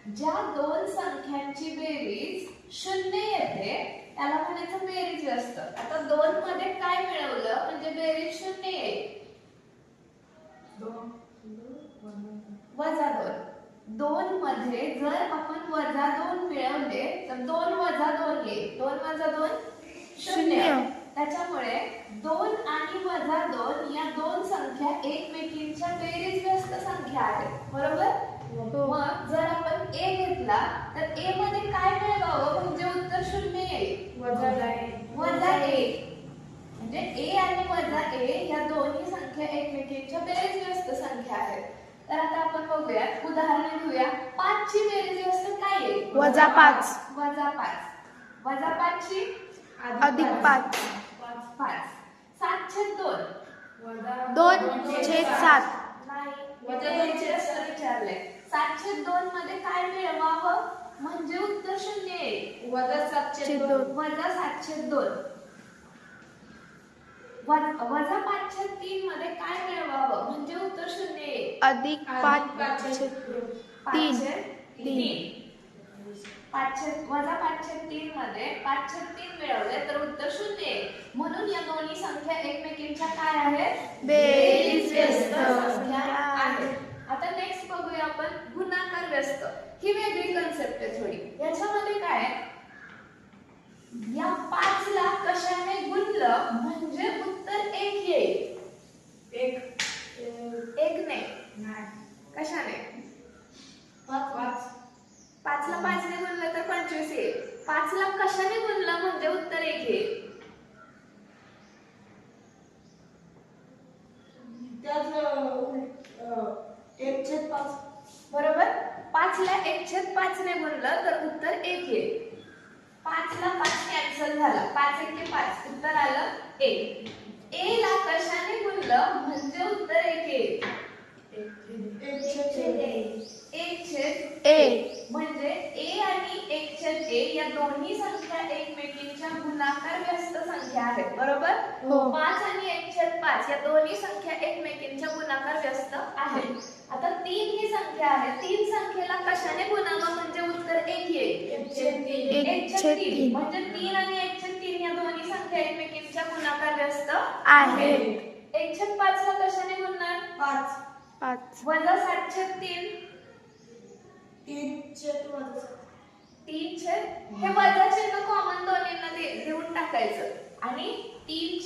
ज्या दोन संख्यांची बेरीज 0 येते त्याला म्हणायचं बेरीज व्यस्त। आता 2 मध्ये काय मिळवलं म्हणजे बेरीज 0 येईल। -2 2 मध्ये जर आपण -2 मिळवले तर 2 - 2 येईल। 2 - 2 0। त्याच्यामुळे 2 आणि -2 या दोन संख्या एकमेकींच्या बेरीज व्यस्त संख्या आहेत, बरोबर? मग जर आपण a घेतला तर a मध्ये काय मिळवावं म्हणजे उत्तर 0 येईल। -1 म्हणजे a आणि -a या दोन्ही संख्या एकमेकींच्या बेरीज व्यस्त संख्या आहेत। तर आता आपण बघूया, उदाहरण घेऊया। 5 ची बेरीज व्यस्त काय आहे? -5 -5 ची +5 5 7/2 2/7 नाही विचारले। 7/2 मध्ये काय मिळवावं म्हणजे उत्तर 0 येईल। -7/2 -5/3 मध्ये काय मिळवावं म्हणजे उत्तर 0 येईल। +5/3 -5/3 मध्ये 5/3 मिळवले तर उत्तर 0 येईल। म्हणून या दोन्ही संख्या एकमेकींच्या काय आहेत? बेरीज व्यस्त संख्या आहेत। आता नेक्स्ट बघूया आपण गुणाकार व्यस्त। ही वेगळी कन्सेप्ट आहे थोडी। याच्यामध्ये काय आहे, या 5 ला कशाने गुणलं म्हणजे उत्तर 1 येईल। 1 ने कशाने? 5 ला 5 ने गुणलं तर 25 येईल। 5 ला कशाने गुणलं म्हणजे उत्तर 1 येईल। बरोबर? 5 ला 1/5 ने गुणलं तर उत्तर 1 येईल। 5 ला 5 कॅन्सल झाला, 5 × 1 = 5, उत्तर आलं 1। a ला कशाने गुणलं म्हणजे उत्तर 1 येईल। 1/1 म्हणजे a आणि 1/a या दोन्ही संख्या एकमेकींच्या गुणाकार व्यस्त संख्या आहेत, बरोबर? 5 आणि 1/5 या दोन्ही संख्या एकमेकींच्या गुणाकार व्यस्त आहेत। आता 3 ही संख्या आहे, 3 संख्येला कशाने गुणावं म्हणजे उत्तर 1 येईल। 1/3 म्हणजे 3 आणि 1/3 या दोन्ही संख्या एकमेकींच्या गुणाकार व्यस्त आहेत। 1/5 ला कशाने गुणणार? 5 -7/3 3 हे वजा चिन्ह कॉमन दोन्हींना देऊन टाकायचं आणि 3